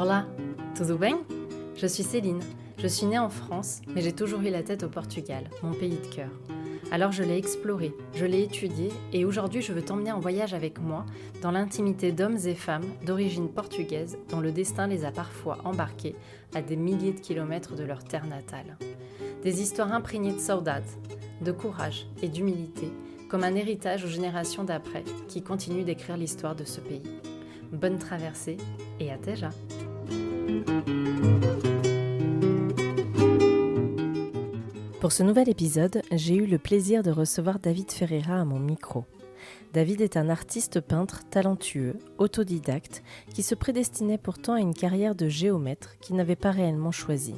Olá, tudo bem? Je suis Céline. Je suis née en France, mais j'ai toujours eu la tête au Portugal, mon pays de cœur. Alors je l'ai exploré, je l'ai étudié et aujourd'hui je veux t'emmener en voyage avec moi dans l'intimité d'hommes et femmes d'origine portugaise dont le destin les a parfois embarqués à des milliers de kilomètres de leur terre natale. Des histoires imprégnées de saudade, de courage et d'humilité, comme un héritage aux générations d'après qui continuent d'écrire l'histoire de ce pays. Bonne traversée et à Teja. Pour ce nouvel épisode, j'ai eu le plaisir de recevoir David Ferreira à mon micro. David est un artiste peintre talentueux, autodidacte, qui se prédestinait pourtant à une carrière de géomètre qu'il n'avait pas réellement choisie.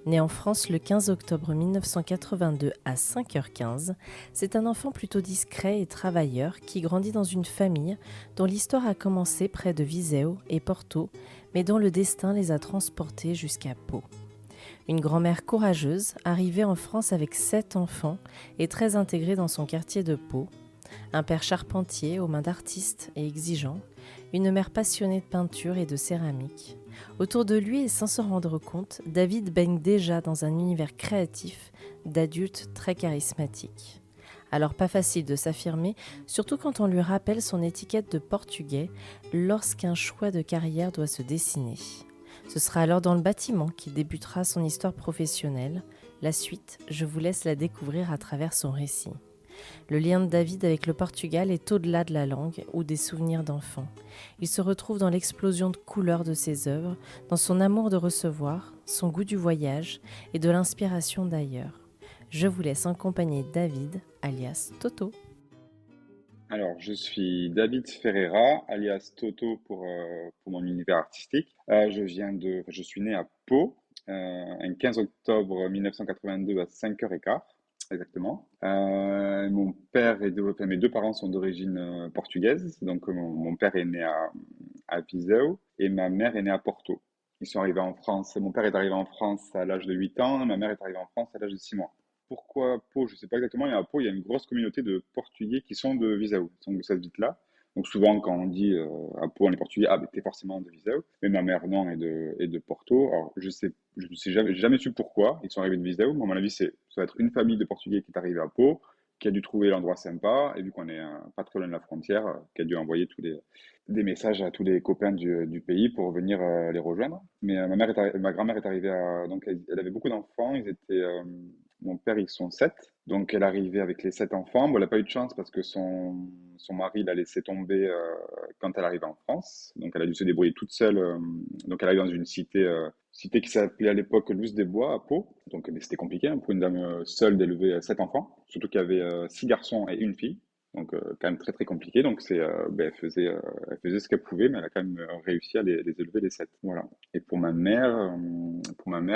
Né en France le 15 octobre 1982 à 5h15, c'est un enfant plutôt discret et travailleur qui grandit dans une famille dont l'histoire a commencé près de Viseu et Porto, mais dont le destin les a transportés jusqu'à Pau. Une grand-mère courageuse, arrivée en France avec 7 enfants et très intégrée dans son quartier de Pau. Un père charpentier aux mains d'artiste et exigeant. Une mère passionnée de peinture et de céramique. Autour de lui et sans s'en rendre compte, David baigne déjà dans un univers créatif d'adultes très charismatiques. Alors pas facile de s'affirmer, surtout quand on lui rappelle son étiquette de portugais lorsqu'un choix de carrière doit se dessiner. Ce sera alors dans le bâtiment qu'il débutera son histoire professionnelle. La suite, je vous laisse la découvrir à travers son récit. Le lien de David avec le Portugal est au-delà de la langue ou des souvenirs d'enfant. Il se retrouve dans l'explosion de couleurs de ses œuvres, dans son amour de recevoir, son goût du voyage et de l'inspiration d'ailleurs. Je vous laisse accompagner David, alias Toto. Alors, je suis David Ferreira, alias Toto pour mon univers artistique. Je suis né à Pau, un 15 octobre 1982 à 5h15, exactement. Mes deux parents sont d'origine portugaise. Donc, mon père est né à Viseu et ma mère est née à Porto. Ils sont arrivés en France. Mon père est arrivé en France à l'âge de 8 ans, ma mère est arrivée en France à l'âge de 6 mois. Pourquoi Pau? Je ne sais pas exactement. Et à Pau, il y a une grosse communauté de Portugais qui sont de Viseu, qui sont de cette ville-là. Donc souvent, quand on dit à Pau, on est Portugais, ah, ben t'es forcément de Viseu. Mais ma mère, non, est de Porto. Alors, je ne sais jamais su pourquoi ils sont arrivés de Viseu. Mais à mon avis, ça va être une famille de Portugais qui est arrivée à Pau, qui a dû trouver l'endroit sympa. Et vu qu'on est pas trop loin de la frontière, qui a dû envoyer des messages à tous les copains du pays pour venir les rejoindre. Mais ma grand-mère est arrivée donc elle avait beaucoup d'enfants. Mon père, ils sont 7. Donc, elle arrivait avec les 7 enfants. Bon, elle n'a pas eu de chance parce que son mari l'a laissé tomber quand elle arrivait en France. Donc, elle a dû se débrouiller toute seule. Donc, elle arrive dans une cité qui s'appelait à l'époque Luz des Bois, à Pau. Donc, mais c'était compliqué hein, pour une dame seule d'élever 7 enfants. Surtout qu'il y avait 6 garçons et une fille. Donc, quand même très très compliqué. Donc, elle faisait ce qu'elle pouvait, mais elle a quand même réussi à les élever les 7. Voilà. Et pour ma mère,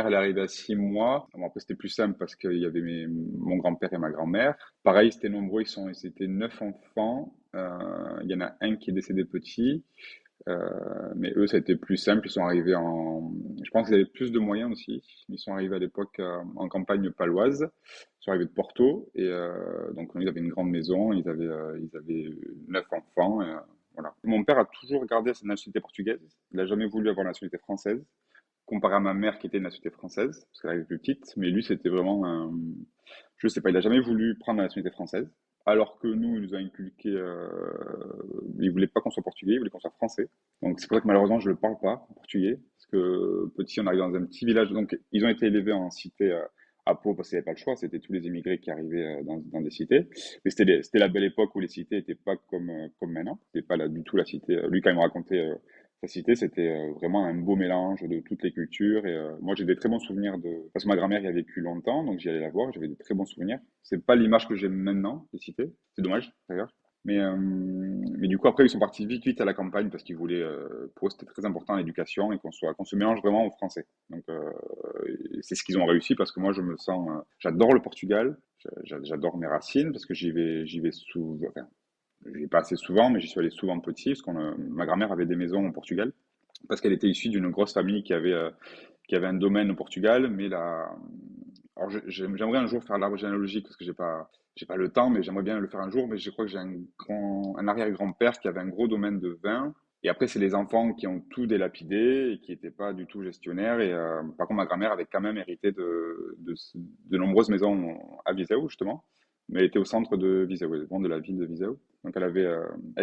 elle est arrivée à 6 mois. Bon, après, c'était plus simple parce qu'il y avait mon grand-père et ma grand-mère. Pareil, c'était nombreux, ils étaient 9 enfants. Il y en a un qui est décédé petit. Mais eux, ça a été plus simple. Ils sont arrivés je pense qu'ils avaient plus de moyens aussi. Ils sont arrivés à l'époque en campagne paloise. Ils sont arrivés de Porto. Et donc, ils avaient une grande maison. Ils avaient 9 enfants. Voilà. Mon père a toujours gardé sa nationalité portugaise. Il n'a jamais voulu avoir la nationalité française comparé à ma mère qui était une nationalité française, parce qu'elle était plus petite, mais lui c'était vraiment je sais pas, il a jamais voulu prendre la nationalité française, alors que nous, il nous a inculqué, il voulait pas qu'on soit portugais, il voulait qu'on soit français. Donc c'est pour ça que malheureusement je le parle pas portugais, parce que petit on arrive dans un petit village, donc ils ont été élevés en cité à Pau parce qu'il n'y avait pas le choix, c'était tous les immigrés qui arrivaient dans des cités. Mais c'était la belle époque où les cités n'étaient pas comme maintenant, c'était pas là du tout la cité. Lui quand il me racontait sa cité, c'était vraiment un beau mélange de toutes les cultures. Et moi, j'ai des très bons souvenirs parce que ma grand-mère y a vécu longtemps, donc j'y allais la voir. J'avais des très bons souvenirs. C'est pas l'image que j'ai maintenant des cités. C'est dommage, d'ailleurs. Mais du coup, après, ils sont partis vite, vite à la campagne parce qu'ils voulaient, pour eux, c'était très important l'éducation et qu'on se mélange vraiment au français. Donc, et c'est ce qu'ils ont réussi parce que moi, je me sens, j'adore le Portugal, j'adore mes racines parce que j'y vais souvent, enfin, j'y vais pas assez souvent, mais j'y suis allé souvent petit, parce ma grand-mère avait des maisons au Portugal, parce qu'elle était issue d'une grosse famille qui avait un domaine au Portugal, mais là, alors j'aimerais un jour faire l'arbre généalogique, parce que j'ai pas le temps, mais j'aimerais bien le faire un jour, mais je crois que j'ai un arrière-grand-père qui avait un gros domaine de vin, Et après, c'est les enfants qui ont tout délapidé et qui n'étaient pas du tout gestionnaires. Et par contre, ma grand-mère avait quand même hérité de nombreuses maisons à Viseu, justement. Mais elle était au centre de Viseu, bon, de la ville de Viseu. Donc, elle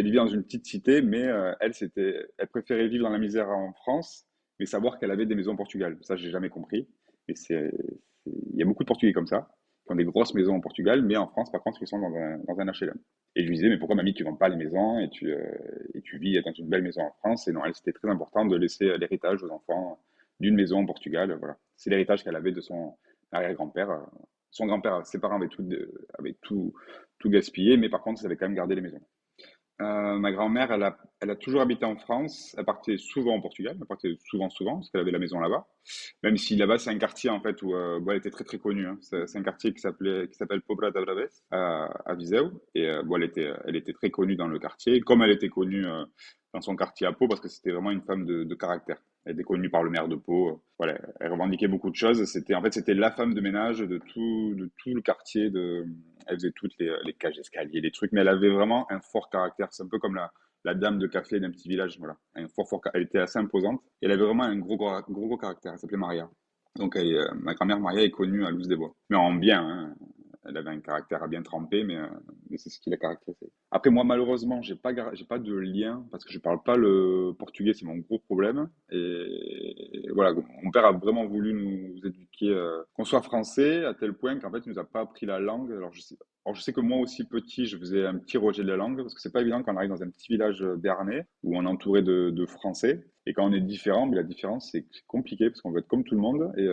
vivait dans une petite cité, mais elle préférait vivre dans la misère en France, mais savoir qu'elle avait des maisons au Portugal. Ça, j'ai jamais compris. Mais il y a beaucoup de Portugais comme ça, qui ont des grosses maisons au Portugal, mais en France, par contre, ils sont dans un HLM. Et je lui disais, mais pourquoi mamie, tu vends pas les maisons et tu vis dans une belle maison en France? Et non, elle, c'était très important de laisser l'héritage aux enfants d'une maison au Portugal. Voilà. C'est l'héritage qu'elle avait de son arrière-grand-père. Son grand-père, ses parents avaient tout gaspillé, mais par contre, ils avaient quand même gardé les maisons. Ma grand-mère, elle a toujours habité en France. Elle partait souvent au Portugal. Elle partait souvent, parce qu'elle avait la maison là-bas. Même si là-bas, c'est un quartier en fait où bon, elle était très très connue. Hein. C'est un quartier qui s'appelle Pobra da Braves à Viseu. Et bon, elle était très connue dans le quartier, comme elle était connue dans son quartier à Pau, parce que c'était vraiment une femme de caractère. Elle était connue par le maire de Pau. Voilà, elle revendiquait beaucoup de choses. C'était la femme de ménage de tout le quartier. Elle faisait toutes les cages d'escalier, les trucs, mais elle avait vraiment un fort caractère. C'est un peu comme la dame de café d'un petit village. Voilà, elle était assez imposante. Et elle avait vraiment un gros caractère. Elle s'appelait Maria. Donc, ma grand-mère Maria est connue à Luz des Bois. Mais en bien, hein. Elle avait un caractère à bien tremper, mais c'est ce qui l'a caractérisé. Après, moi, malheureusement, j'ai pas de lien parce que je parle pas le portugais, c'est mon gros problème. Et voilà, mon père a vraiment voulu nous éduquer, qu'on soit français, à tel point qu'en fait, il nous a pas appris la langue. Alors, je sais que moi aussi petit, je faisais un petit rejet de la langue parce que c'est pas évident quand on arrive dans un petit village béarnais où on est entouré de Français. Et quand on est différent, mais la différence, c'est compliqué parce qu'on veut être comme tout le monde. Et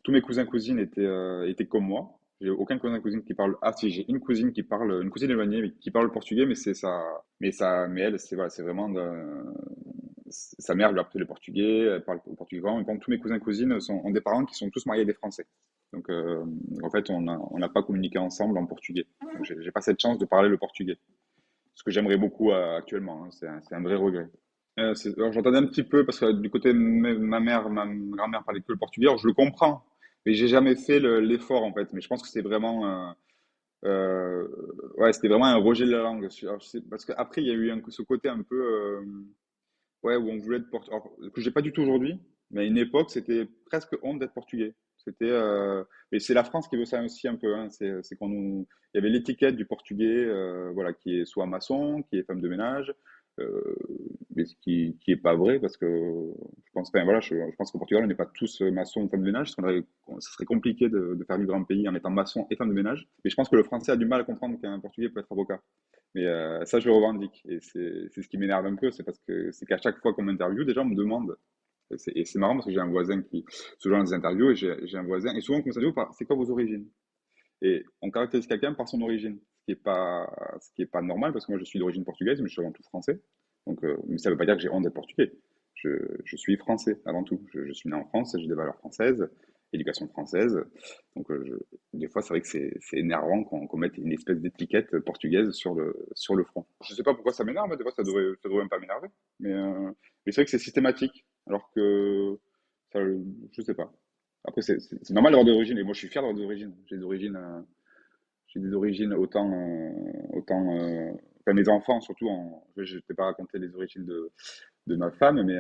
tous mes cousins cousines étaient comme moi. J'ai aucun cousin cousine qui parle. Ah si, j'ai une cousine éloignée mais qui parle portugais, mais c'est ça. Mais elle, c'est voilà, c'est vraiment sa mère lui a appris le portugais, elle parle portugais. Et quand tous mes cousins cousines ont des parents qui sont tous mariés à des Français. Donc en fait, on n'a pas communiqué ensemble en portugais. Donc, j'ai pas cette chance de parler le portugais, ce que j'aimerais beaucoup actuellement. Hein. C'est un vrai regret. Alors, j'entendais un petit peu parce que du côté de ma mère, ma grand-mère parlait que le portugais. Alors, je le comprends, mais j'ai jamais fait l'effort en fait. Mais je pense que c'est vraiment, ouais, c'était vraiment un rejet de la langue. Alors, parce qu'après, il y a eu ce côté un peu, ouais, où on voulait être portugais. Que j'ai pas du tout aujourd'hui, mais à une époque, c'était presque honte d'être portugais. Et c'est la France qui veut ça aussi un peu. Hein. C'est il y avait l'étiquette du portugais, voilà, qui est soit maçon, qui est femme de ménage, euh, mais ce qui est pas vrai parce que je pense, enfin, voilà, je pense qu'au Portugal, on n'est pas tous maçons ou femmes de ménage. Ce serait compliqué de faire vivre un pays en étant maçon et femme de ménage. Mais je pense que le français a du mal à comprendre qu'un portugais peut être avocat. Mais ça, je le revendique. Et c'est ce qui m'énerve un peu, c'est qu'à chaque fois qu'on m'interviewe, des gens me demandent. Et c'est marrant parce que j'ai un voisin qui, souvent dans des interviews, et j'ai un voisin, et souvent on s'interviewe par c'est quoi vos origines? Et on caractérise quelqu'un par son origine, ce qui est pas normal parce que moi je suis d'origine portugaise, mais je suis avant tout français. Donc, mais ça ne veut pas dire que j'ai honte d'être portugais. Je suis français avant tout. Je suis né en France, j'ai des valeurs françaises, éducation française. Donc, des fois, c'est vrai que c'est énervant qu'on mette une espèce d'étiquette portugaise sur le front. Je ne sais pas pourquoi ça m'énerve, mais des fois, ça devrait même pas m'énerver. Mais c'est vrai que c'est systématique, alors que ça, je sais pas. Après, c'est normal d'avoir des origines, et moi, je suis fier d'avoir des origines. J'ai des origines autant, enfin, mes enfants surtout. Je ne t'ai pas raconté les origines de ma femme, mais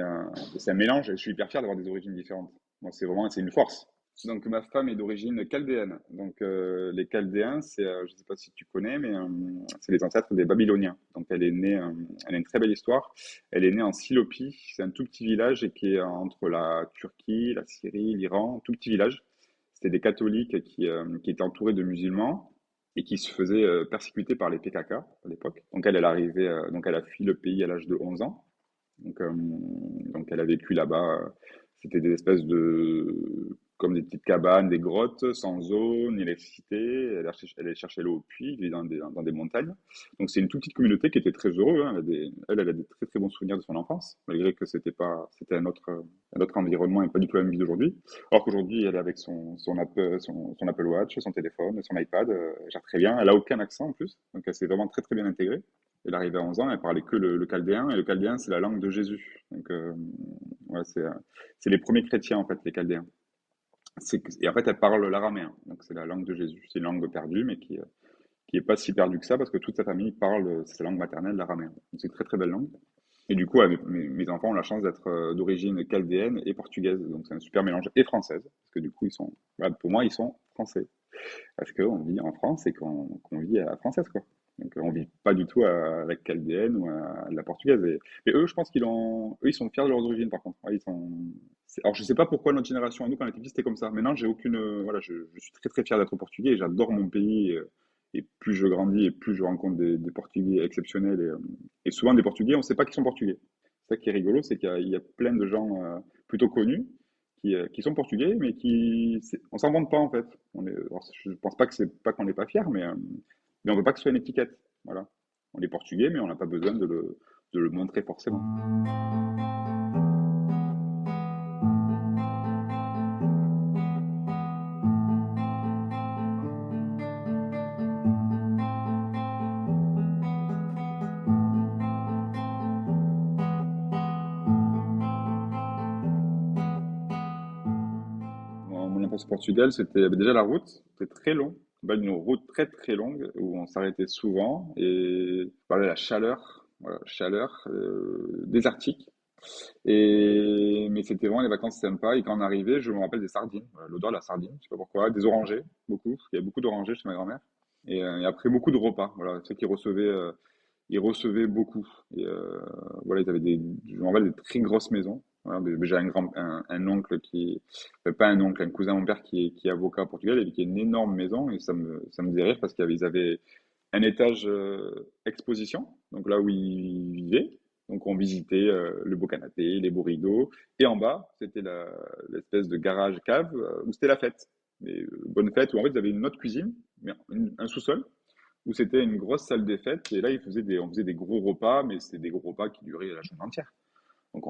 c'est un mélange. Je suis hyper fier d'avoir des origines différentes. Moi, c'est une force. Donc, ma femme est d'origine chaldéenne. Donc, les Chaldéens, je ne sais pas si tu connais, mais c'est les ancêtres des Babyloniens. Donc, elle a une très belle histoire. Elle est née en Silopie. C'est un tout petit village et qui est entre la Turquie, la Syrie, l'Iran, tout petit village. C'était des catholiques qui étaient entourés de musulmans et qui se faisaient persécuter par les PKK à l'époque. Donc, elle est arrivée, donc elle a fui le pays à l'âge de 11 ans. Donc elle a vécu là-bas. C'était des espèces comme des petites cabanes, des grottes, sans eau, ni électricité. Elle allait chercher l'eau au puits, elle vivait dans des montagnes. Donc c'est une toute petite communauté qui était très heureuse. Hein. Elle a des très très bons souvenirs de son enfance, malgré que c'était un autre environnement et pas du tout la même vie d'aujourd'hui. Alors qu'aujourd'hui, elle est avec son Apple Watch, son téléphone, son iPad, elle gère très bien. Elle a aucun accent en plus, donc elle s'est vraiment très très bien intégrée. Elle arrivait à 11 ans, elle parlait que le chaldéen, et le chaldéen, c'est la langue de Jésus. Donc, ouais, c'est les premiers chrétiens, en fait, les chaldéens. Et en fait, elle parle l'araméen, donc c'est la langue de Jésus. C'est une langue perdue, mais qui est pas si perdue que ça, parce que toute sa famille parle sa langue maternelle, l'araméen. Donc, c'est une très très belle langue. Et du coup, mes enfants ont la chance d'être d'origine chaldéenne et portugaise. Donc c'est un super mélange. Et française. Parce que du coup, voilà, pour moi, ils sont français. Parce qu'on vit en France et qu'on vit à la française, quoi. Donc on vit pas du tout à la chaldéenne ou à la portugaise. Mais eux, je pense eux, ils sont fiers de leurs origines, par contre. Ouais, alors je sais pas pourquoi notre génération, à nous, quand on était petits, c'était comme ça. Maintenant, j'ai aucune, voilà, je suis très très fier d'être portugais et j'adore mon pays. Et plus je grandis et plus je rencontre des Portugais exceptionnels et souvent des Portugais, on ne sait pas qu'ils sont portugais. C'est ça qui est rigolo, c'est qu'il y a plein de gens plutôt connus qui sont portugais, mais on s'en vante pas en fait. Alors, je pense pas que c'est pas qu'on n'est pas fier, mais on veut pas que ce soit une étiquette. Voilà. On est portugais, mais on n'a pas besoin de le montrer forcément. Mon enfance au Portugal, c'était déjà la route, c'était très long. Une route très très longue où on s'arrêtait souvent et voilà, la chaleur, voilà, chaleur désertique. Mais c'était vraiment les vacances sympas. Et quand on arrivait, je me rappelle des sardines, voilà, l'odeur de la sardine, je sais pas pourquoi, des orangers, beaucoup. Il y a beaucoup d'orangers chez ma grand-mère. Et après beaucoup de repas, voilà, c'est qu'ils recevaient beaucoup. Voilà, ils avaient je me rappelle des très grosses maisons. Voilà, mais j'ai un oncle pas un oncle, un cousin de mon père qui est avocat au Portugal et qui a une énorme maison et ça me faisait rire parce qu'ils avaient un étage exposition, donc là où ils vivaient. Donc on visitait le beau canapé, les beaux rideaux. Et en bas, c'était l'espèce de garage cave où c'était la fête. Mais bonne fête, où en fait ils avaient une autre cuisine, mais un sous-sol, où c'était une grosse salle des fêtes. Et là, on faisait des gros repas, mais c'était des gros repas qui duraient la journée entière. Donc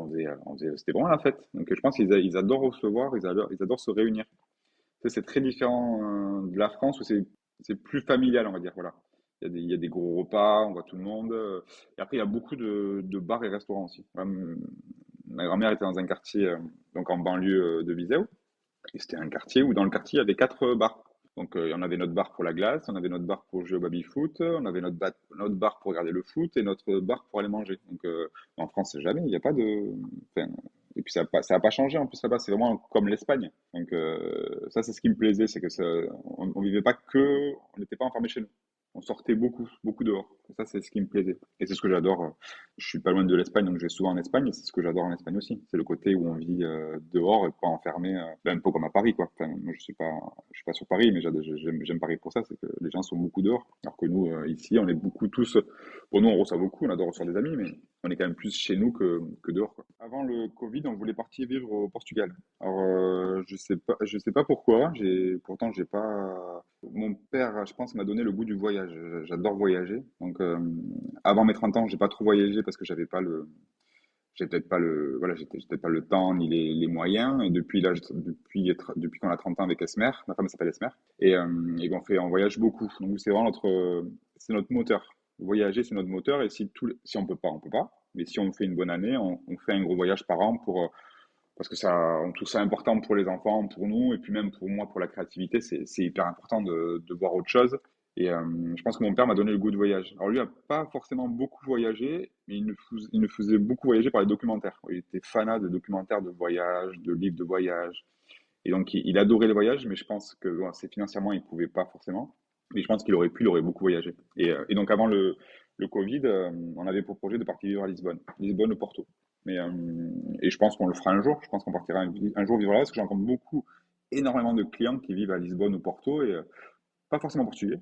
c'était vraiment la fête. Donc je pense qu'ils adorent recevoir, ils adorent se réunir. Ça, c'est très différent de la France où c'est plus familial, on va dire. Voilà. Il y a des gros repas, on voit tout le monde. Et après, il y a beaucoup de bars et restaurants aussi. Ma grand-mère était dans un quartier, donc en banlieue de Viseu. Et c'était un quartier où dans le quartier, il y avait quatre bars. Donc, on avait notre bar pour la glace, on avait notre bar pour jouer au baby-foot, on avait notre bar pour regarder le foot et notre bar pour aller manger. Donc, en France, jamais, il n'y a pas de. Enfin, et puis, ça a pas changé en plus là-bas, c'est vraiment comme l'Espagne. Donc, ça, c'est ce qui me plaisait, c'est que on vivait pas que. On n'était pas enfermé chez nous. On sortait beaucoup, beaucoup dehors. Et ça, c'est ce qui me plaisait. Et c'est ce que j'adore. Je suis pas loin de l'Espagne, donc je vais souvent en Espagne, et c'est ce que j'adore en Espagne aussi. C'est le côté où on vit dehors et pas enfermé, ben, un peu comme à Paris, quoi. Enfin, moi, je suis pas sur Paris, mais j'aime Paris pour ça, c'est que les gens sont beaucoup dehors. Alors que nous, ici, on est beaucoup tous, pour nous, on reçoit beaucoup, on adore recevoir des amis, mais on est quand même plus chez nous que dehors, quoi. Avant le Covid, on voulait partir vivre au Portugal. Alors, je sais pas pourquoi. Pourtant, j'ai pas. Mon père, je pense, m'a donné le goût du voyage. J'adore voyager. Donc, avant mes 30 ans, j'ai pas trop voyagé parce que j'ai peut-être pas le temps ni les moyens. Et depuis qu'on a 30 ans avec Esmer, ma femme s'appelle Esmer, et on voyage beaucoup. Donc, c'est vraiment c'est notre moteur. Voyager, c'est notre moteur. Et si on peut pas, on peut pas. Mais si on fait une bonne année, on fait un gros voyage par an parce que on trouve ça important pour les enfants, pour nous, et puis même pour moi, pour la créativité, c'est hyper important de voir autre chose. Et je pense que mon père m'a donné le goût de voyage. Alors lui n'a pas forcément beaucoup voyagé, mais il nous faisait beaucoup voyager par les documentaires. Il était fanat de documentaires de voyage, de livres de voyage. Et donc il adorait les voyages, mais je pense que bon, c'est financièrement, il pouvait pas forcément. Mais je pense il aurait beaucoup voyagé. Et donc avant le Covid, on avait pour projet de partir vivre à Lisbonne. Lisbonne ou Porto. Et je pense qu'on le fera un jour. Je pense qu'on partira un jour vivre là parce que j'ai encore énormément de clients qui vivent à Lisbonne ou Porto et pas forcément portugais,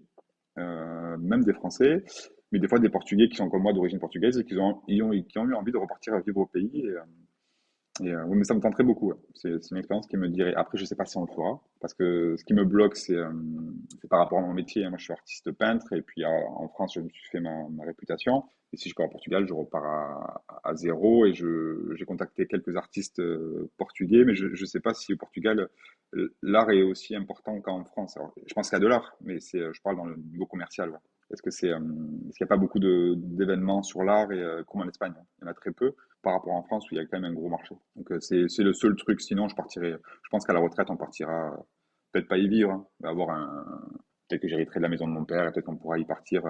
même des Français, mais des fois des Portugais qui sont comme moi d'origine portugaise et qui ont eu envie de repartir à vivre au pays. Oui, mais ça me tenterait beaucoup. Ouais. C'est une expérience qui me dirait. Après, je sais pas si on le fera, parce que ce qui me bloque, c'est par rapport à mon métier. Moi, je suis artiste peintre, et puis en France, je me suis fait ma réputation. Et si je pars au Portugal, je repars à zéro, et j'ai contacté quelques artistes portugais, mais je sais pas si au Portugal, l'art est aussi important qu'en France. Alors, je pense qu'il y a de l'art, mais je parle dans le niveau commercial. Ouais. Est-ce qu'il n'y a pas beaucoup d'événements sur l'art et comme en Espagne, hein. Il y en a très peu par rapport en France où il y a quand même un gros marché. Donc c'est le seul truc. Sinon, je pense qu'à la retraite, on partira, peut-être pas y vivre, hein, mais peut-être que j'hériterai de la maison de mon père et peut-être qu'on pourra y partir.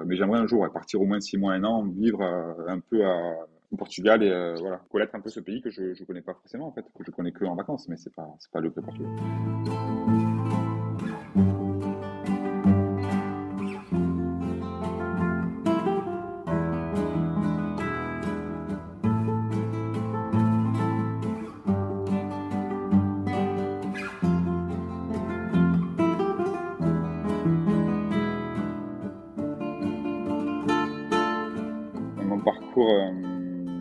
Mais j'aimerais un jour ouais, partir au moins 6 mois, un an, vivre un peu au Portugal et voilà, connaître un peu ce pays que je connais pas forcément en fait, que je connais que en vacances, mais c'est pas le vrai Portugal. Et mon parcours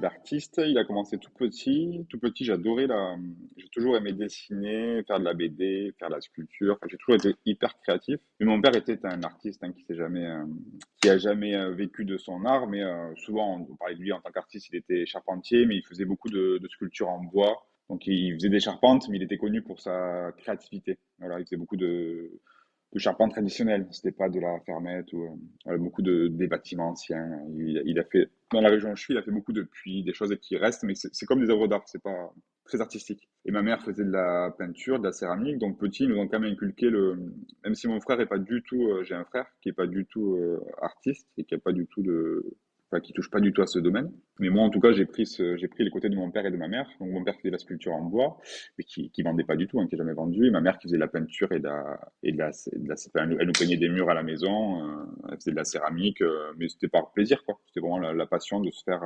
d'artiste, il a commencé tout petit. Tout petit, j'ai toujours aimé dessiner, faire de la BD, faire de la sculpture. Enfin, j'ai toujours été hyper créatif. Mais mon père était un artiste hein, qui a jamais vécu de son art. Mais souvent, on parlait de lui en tant qu'artiste. Il était charpentier, mais il faisait beaucoup de sculptures en bois. Donc, il faisait des charpentes, mais il était connu pour sa créativité. Voilà, il faisait beaucoup de charpente traditionnelle. C'était pas de la fermette ou beaucoup des bâtiments anciens. Il a fait dans la région où je suis, il a fait beaucoup de puits, des choses qui restent, mais c'est comme des œuvres d'art. C'est pas très artistique. Et ma mère faisait de la peinture, de la céramique, donc petit, ils nous ont quand même inculqué même si mon frère est pas du tout, j'ai un frère qui est pas du tout artiste et qui a pas du tout enfin, qui touche pas du tout à ce domaine. Mais moi, en tout cas, j'ai pris les côtés de mon père et de ma mère. Donc, mon père faisait de la sculpture en bois, mais qui vendait pas du tout, hein, qui n'a jamais vendu. Et ma mère qui faisait de la peinture enfin, elle nous peignait des murs à la maison, elle faisait de la céramique, mais c'était par plaisir, quoi. C'était vraiment la passion de se faire.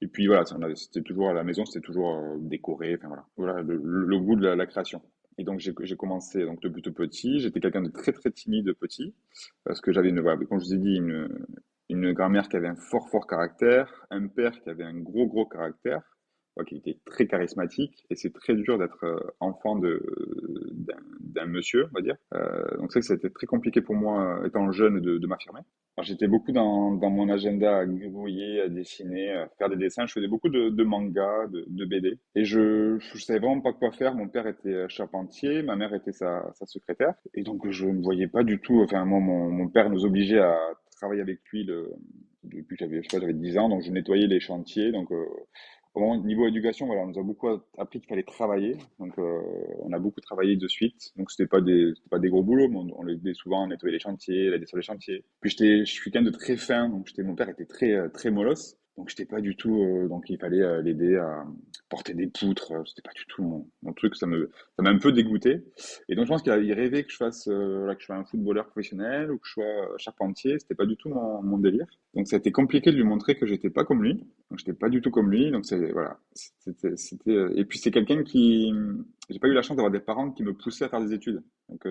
Et puis voilà, c'était toujours à la maison, c'était toujours décoré. Enfin voilà, le goût de la création. Et donc j'ai commencé donc depuis tout petit. J'étais quelqu'un de très très timide petit parce que j'avais voilà, comme je vous ai dit une grand-mère qui avait un fort caractère, un père qui avait un gros caractère, qui était très charismatique, et c'est très dur d'être enfant d'un monsieur, on va dire. Donc ça, c'était très compliqué pour moi, étant jeune, de m'affirmer. Alors, j'étais beaucoup dans mon agenda à gribouiller, à dessiner, à faire des dessins. Je faisais beaucoup de mangas, de BD. Et je savais vraiment pas quoi faire. Mon père était charpentier, ma mère était sa secrétaire. Et donc, je ne voyais pas du tout. Enfin, moi, mon père nous obligeait à travailler avec lui depuis que j'avais, je sais pas, j'avais 10 ans. Donc, je nettoyais les chantiers. Donc, vraiment, niveau éducation, voilà, on nous a beaucoup appris qu'il fallait travailler. Donc, on a beaucoup travaillé de suite. Donc, c'était pas des gros boulots, mais on l'aidait souvent à nettoyer les chantiers, l'aider sur les chantiers. Puis, je suis quelqu'un de très fin. Donc, mon père était très molosse. Donc, j'étais pas du tout, donc il fallait l'aider à porter des poutres. C'était pas du tout mon truc. Ça m'a un peu dégoûté. Et donc, je pense qu'il rêvait que je fasse, voilà, que je sois un footballeur professionnel ou que je sois charpentier. C'était pas du tout mon délire. Donc, ça a été compliqué de lui montrer que j'étais pas comme lui. Donc, j'étais pas du tout comme lui. Donc, voilà. Et puis, c'est quelqu'un j'ai pas eu la chance d'avoir des parents qui me poussaient à faire des études. Donc,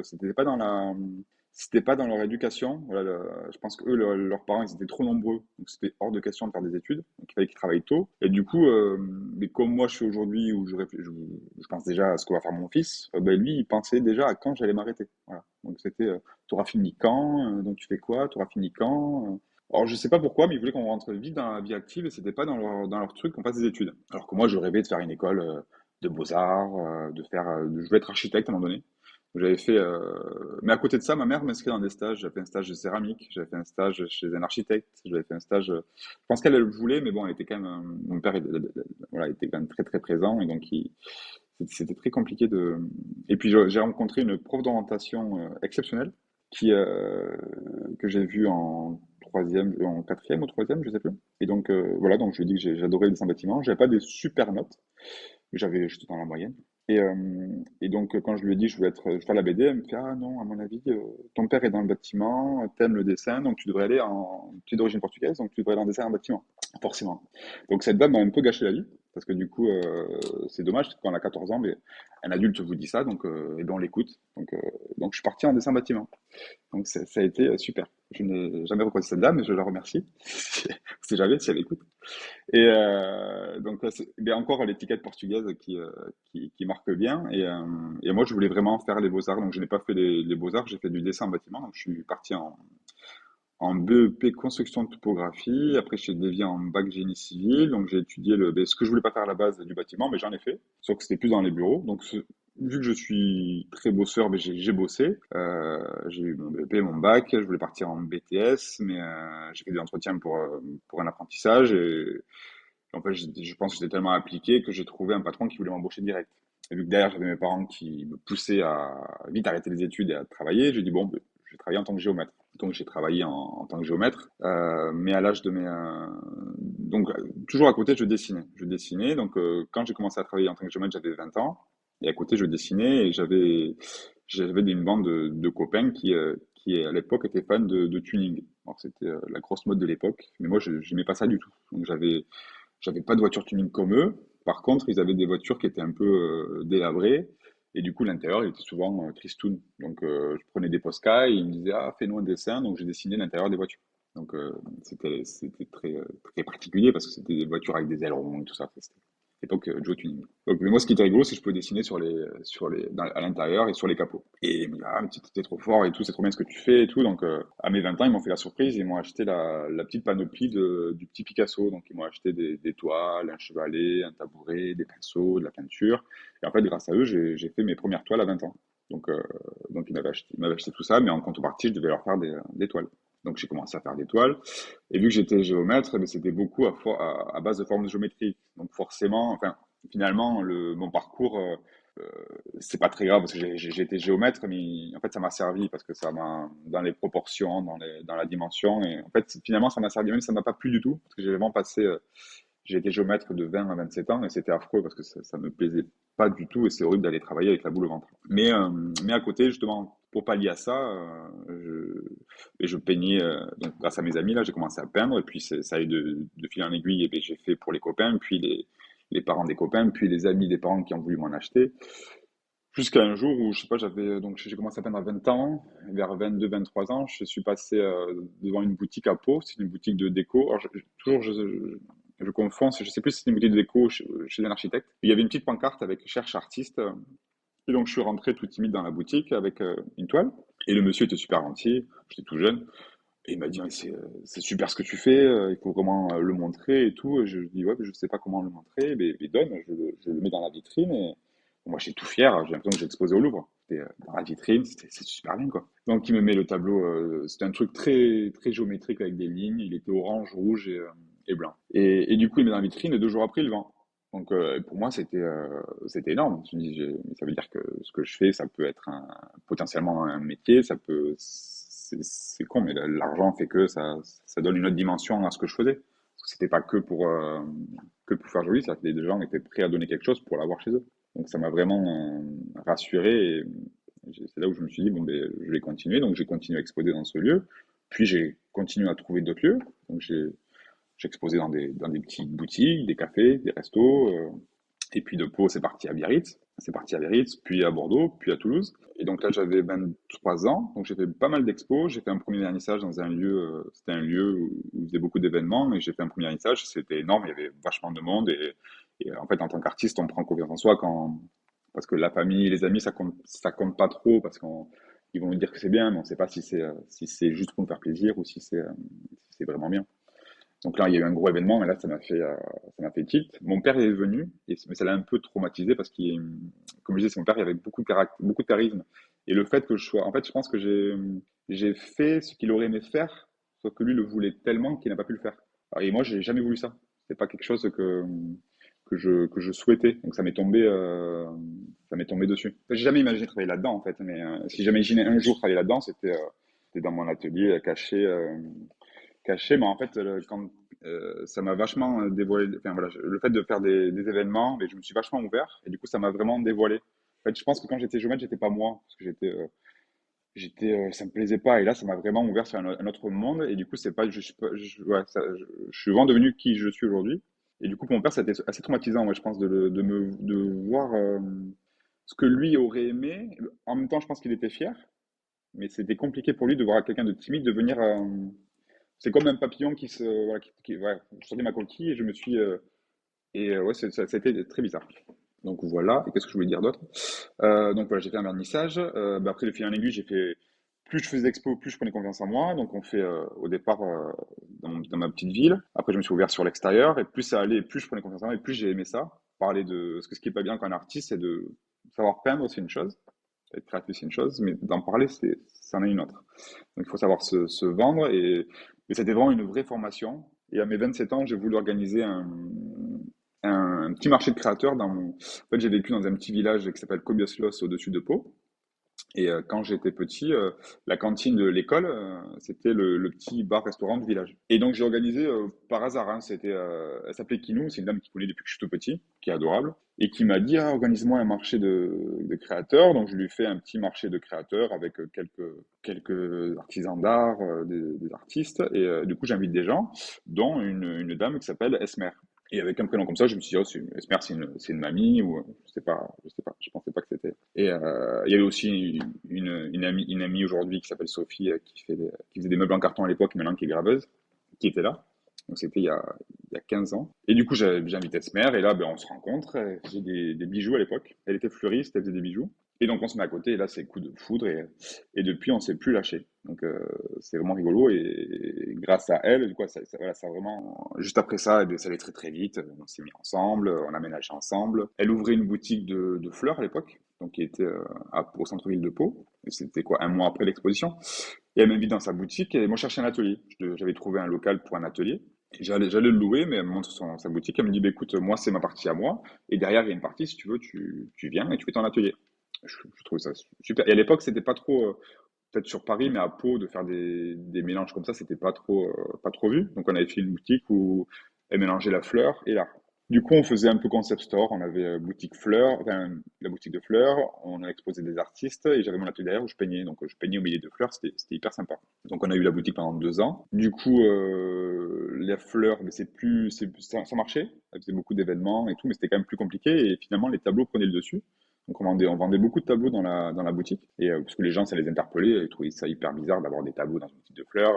c'était pas dans leur éducation. Voilà, je pense que eux, leurs parents, ils étaient trop nombreux. Donc, c'était hors de question de faire des études. Donc, il fallait qu'ils travaillent tôt. Et du coup, mais comme moi, je suis aujourd'hui où je pense déjà à ce que va faire mon fils, ben, lui, il pensait déjà à quand j'allais m'arrêter. Voilà. Donc, c'était, t'auras fini quand? Donc, tu fais quoi? T'auras fini quand? Alors, je sais pas pourquoi, mais ils voulaient qu'on rentre vite dans la vie active et c'était pas dans leur truc qu'on fasse des études. Alors que moi, je rêvais de faire une école de beaux-arts, je voulais être architecte à un moment donné. J'avais fait, mais à côté de ça, ma mère m'inscrit dans des stages. J'avais fait un stage de céramique, j'avais fait un stage chez un architecte, j'avais fait un stage. Je pense qu'elle le voulait, mais bon, elle était quand même, mon père, voilà, était quand même très présent et donc c'était très compliqué de. Et puis j'ai rencontré une prof d'orientation exceptionnelle qui que j'ai vue en troisième, en quatrième ou troisième, je sais plus. Et donc voilà, donc je lui ai dit que j'adorais le dessin bâtiment. J'avais pas des super notes, mais j'étais dans la moyenne. Et donc quand je lui ai dit je veux faire la BD, elle me fait ah non, à mon avis, ton père est dans le bâtiment, t'aimes le dessin, donc tu es d'origine portugaise, donc tu devrais aller en dessin en bâtiment, forcément. Donc cette dame m'a un peu gâché la vie. Parce que du coup, c'est dommage, parce qu'on a 14 ans, mais un adulte vous dit ça, donc eh ben on l'écoute. Donc je suis parti en dessin bâtiment. Donc ça a été super. Je n'ai jamais recroisé cette dame, mais je la remercie. C'est jamais si elle écoute. Et donc là, c'est bien encore l'étiquette portugaise qui marque bien. Et moi, je voulais vraiment faire les beaux-arts, donc je n'ai pas fait les beaux-arts, j'ai fait du dessin en bâtiment. Donc je suis parti en BEP construction de topographie. Après, j'ai dévié en bac génie civil. Donc, j'ai étudié ce que je voulais pas faire à la base du bâtiment, mais j'en ai fait. Sauf que c'était plus dans les bureaux. Donc, vu que je suis très bosseur, mais j'ai bossé. J'ai eu mon BEP, mon bac. Je voulais partir en BTS, mais j'ai fait des entretiens pour un apprentissage. Et en fait, je pense que j'étais tellement appliqué que j'ai trouvé un patron qui voulait m'embaucher direct. Et vu que derrière, j'avais mes parents qui me poussaient à vite arrêter les études et à travailler, j'ai dit, bon, ben, je vais travailler en tant que géomètre. Donc, j'ai travaillé en tant que géomètre, mais à l'âge donc, toujours à côté, je dessinais. Je dessinais. Donc, quand j'ai commencé à travailler en tant que géomètre, j'avais 20 ans. Et à côté, je dessinais et j'avais une bande de copains qui, à l'époque, étaient fans de tuning. Alors, c'était la grosse mode de l'époque. Mais moi, je n'aimais pas ça du tout. Donc, j'avais pas de voiture tuning comme eux. Par contre, ils avaient des voitures qui étaient un peu délabrées. Et du coup, l'intérieur, il était souvent tristoun. Donc, je prenais des Posca et ils me disaient, ah, fais-nous un dessin. Donc, j'ai dessiné l'intérieur des voitures. Donc, c'était très particulier parce que c'était des voitures avec des ailerons et tout ça. C'était l'époque Joe Tuning. Donc, mais moi, ce qui était rigolo, c'est que je pouvais dessiner à l'intérieur et sur les capots. Et ils me disaient, ah, mais t'es trop fort et tout, c'est trop bien ce que tu fais et tout. Donc, à mes 20 ans, ils m'ont fait la surprise. Ils m'ont acheté la petite panoplie du petit Picasso. Donc, ils m'ont acheté des toiles, un chevalet, un tabouret, des pinceaux, de la peinture. Et en fait, grâce à eux, j'ai fait mes premières toiles à 20 ans. Donc ils m'avaient acheté tout ça, mais en contrepartie, je devais leur faire des toiles. Donc j'ai commencé à faire des toiles. Et vu que j'étais géomètre, eh ben, c'était beaucoup à base de formes géométriques. Donc forcément, enfin, finalement, mon parcours, c'est pas très grave parce que j'ai été géomètre, mais en fait, ça m'a servi parce que ça m'a, dans les proportions, dans la dimension. Et en fait, finalement, ça m'a servi, même si ça m'a pas plu du tout, parce que j'ai vraiment passé, j'ai été géomètre de 20 à 27 ans et c'était affreux parce que ça me plaisait pas du tout et c'est horrible d'aller travailler avec la boule au ventre. Mais à côté, justement, pour pallier à ça, je peignais, donc grâce à mes amis, là, j'ai commencé à peindre et puis ça a eu de fil en aiguille, et bien, j'ai fait pour les copains, puis les parents des copains, puis les amis des parents qui ont voulu m'en acheter. Jusqu'à un jour où, je sais pas, donc j'ai commencé à peindre à 20 ans, vers 22-23 ans, je suis passé devant une boutique à Pau, c'est une boutique de déco. Alors, toujours, je confonds, je sais plus si c'est une boutique de déco chez un architecte. Il y avait une petite pancarte avec cherche artiste. Et donc, je suis rentré tout timide dans la boutique avec une toile. Et le monsieur était super gentil, j'étais tout jeune. Et il m'a dit, c'est super ce que tu fais, il faut vraiment le montrer et tout. Et je lui dis, ouais, mais je sais pas comment le montrer, mais donne, je le mets dans la vitrine. Et moi, j'étais tout fier, j'ai l'impression que j'ai exposé au Louvre. C'était dans la vitrine, c'est super bien, quoi. Donc, il me met le tableau, c'était un truc très, très géométrique avec des lignes, il était orange, rouge et blanc. Et du coup, il met dans la vitrine et 2 jours après, il vend. Donc, pour moi, c'était énorme. Je me dis, mais ça veut dire que ce que je fais, ça peut être potentiellement un métier, c'est con, mais l'argent fait que ça donne une autre dimension à ce que je faisais. Parce que c'était pas que pour faire joli, c'est-à-dire que des gens étaient prêts à donner quelque chose pour l'avoir chez eux. Donc ça m'a vraiment rassuré et c'est là où je me suis dit, bon, ben, je vais continuer. Donc j'ai continué à exposer dans ce lieu. Puis j'ai continué à trouver d'autres lieux. Donc j'ai exposé dans des petites boutiques, des cafés, des restos. Et puis de Pau, c'est parti à Biarritz. C'est parti à Biarritz, puis à Bordeaux, puis à Toulouse. Et donc là, j'avais 23 ans. Donc j'ai fait pas mal d'expos. J'ai fait un premier vernissage dans un lieu, c'était un lieu où il faisait beaucoup d'événements. Et j'ai fait un premier vernissage. C'était énorme. Il y avait vachement de monde. Et en fait, en tant qu'artiste, on prend confiance en soi parce que la famille, les amis, ça compte pas trop parce qu'ils vont nous dire que c'est bien, mais on ne sait pas si c'est juste pour nous faire plaisir ou si c'est vraiment bien. Donc là, il y a eu un gros événement, et là, ça m'a fait tilt. Mon père est venu, mais ça l'a un peu traumatisé parce comme je disais, c'est mon père, il avait beaucoup de caractère, beaucoup de charisme. Et le fait que en fait, je pense que j'ai fait ce qu'il aurait aimé faire, sauf que lui le voulait tellement qu'il n'a pas pu le faire. Et moi, j'ai jamais voulu ça. C'est pas quelque chose que je souhaitais. Donc ça m'est tombé dessus. J'ai jamais imaginé travailler là-dedans, en fait. Mais si j'imaginais un jour travailler là-dedans, c'était dans mon atelier caché, mais en fait, quand ça m'a vachement dévoilé, enfin voilà, le fait de faire des événements, mais je me suis vachement ouvert, et du coup, ça m'a vraiment dévoilé. En fait, je pense que quand j'étais géomètre, j'étais pas moi, parce que ça me plaisait pas, et là, ça m'a vraiment ouvert sur un autre monde, et du coup, c'est pas, je suis pas, ouais, je suis vraiment devenu qui je suis aujourd'hui. Et du coup, pour mon père, c'était assez traumatisant, moi, je pense, de voir ce que lui aurait aimé. En même temps, je pense qu'il était fier, mais c'était compliqué pour lui de voir quelqu'un de timide devenir c'est comme un papillon voilà, ouais, je sortais ma coquille et je me suis. Ouais, ça a été très bizarre. Donc voilà, et qu'est-ce que je voulais dire d'autre? Donc voilà, j'ai fait un vernissage. Bah, après, de fil en aiguille, j'ai fait. Plus je faisais expo, plus je prenais confiance en moi. Donc on fait au départ dans ma petite ville. Après, je me suis ouvert sur l'extérieur. Et plus ça allait, plus je prenais confiance en moi. Et plus j'ai aimé ça. Parler de. Parce que ce qui est pas bien quand un artiste, c'est de savoir peindre, c'est une chose. Être créatif, c'est une chose. Mais d'en parler, c'en est une autre. Donc il faut savoir se vendre et c'était vraiment une vraie formation. Et à mes 27 ans, j'ai voulu organiser un petit marché de créateurs En fait, j'ai vécu dans un petit village qui s'appelle Kobioslos au-dessus de Pau. Et quand j'étais petit, la cantine de l'école, c'était le petit bar-restaurant du village. Et donc j'ai organisé par hasard, hein, elle s'appelait Kinou, c'est une dame qui connaît depuis que je suis tout petit, qui est adorable, et qui m'a dit, ah, organise-moi un marché de créateurs. Donc je lui ai fait un petit marché de créateurs avec quelques artisans d'art, des artistes, et du coup j'invite des gens, dont une dame qui s'appelle Esmer. Et avec un prénom comme ça, je me suis dit, oh, Esmer, c'est une mamie, ou je sais pas, je pensais pas que c'était. Et il y avait aussi une amie aujourd'hui qui s'appelle Sophie, qui faisait des meubles en carton à l'époque, maintenant qui est graveuse, qui était là. Donc c'était il y a 15 ans. Et du coup, j'ai invité Esmer, et là, ben, on se rencontre. Elle faisait des bijoux à l'époque. Elle était fleuriste, elle faisait des bijoux. Et donc on se met à côté, et là, c'est coup de foudre, et depuis, on s'est plus lâché. Donc c'est vraiment rigolo, et grâce à elle, du coup, voilà, ça vraiment. Juste après ça, eh bien, ça allait très très vite. On s'est mis ensemble, on a aménagé ensemble. Elle ouvrait une boutique de fleurs à l'époque, donc qui était au centre-ville de Pau. Et c'était quoi, un mois après l'exposition. Et elle m'invite dans sa boutique, et moi, je cherchais un atelier. J'avais trouvé un local pour un atelier. Et j'allais le louer, mais elle me montre sa boutique. Elle me dit, bah, écoute, moi, c'est ma partie à moi. Et derrière, il y a une partie, si tu veux, tu viens et tu fais ton atelier. Je trouve ça super. Et à l'époque, c'était pas trop, peut-être sur Paris, mais à Pau, de faire des mélanges comme ça, c'était pas trop vu. Donc, on avait fait une boutique où elle mélangeait la fleur et l'art. Du coup, on faisait un peu concept store. On avait boutique fleurs, enfin, la boutique de fleurs. On a exposé des artistes et j'avais mon atelier derrière où je peignais. Donc, je peignais au milieu de fleurs. C'était hyper sympa. Donc, on a eu la boutique pendant 2 ans. Du coup, les fleurs, mais ça marchait. Elle faisait beaucoup d'événements et tout, mais c'était quand même plus compliqué. Et finalement, les tableaux prenaient le dessus. Donc on vendait beaucoup de tableaux dans la boutique. Et parce que les gens, ça les interpellait, ils trouvaient ça hyper bizarre d'avoir des tableaux dans une boutique de fleurs.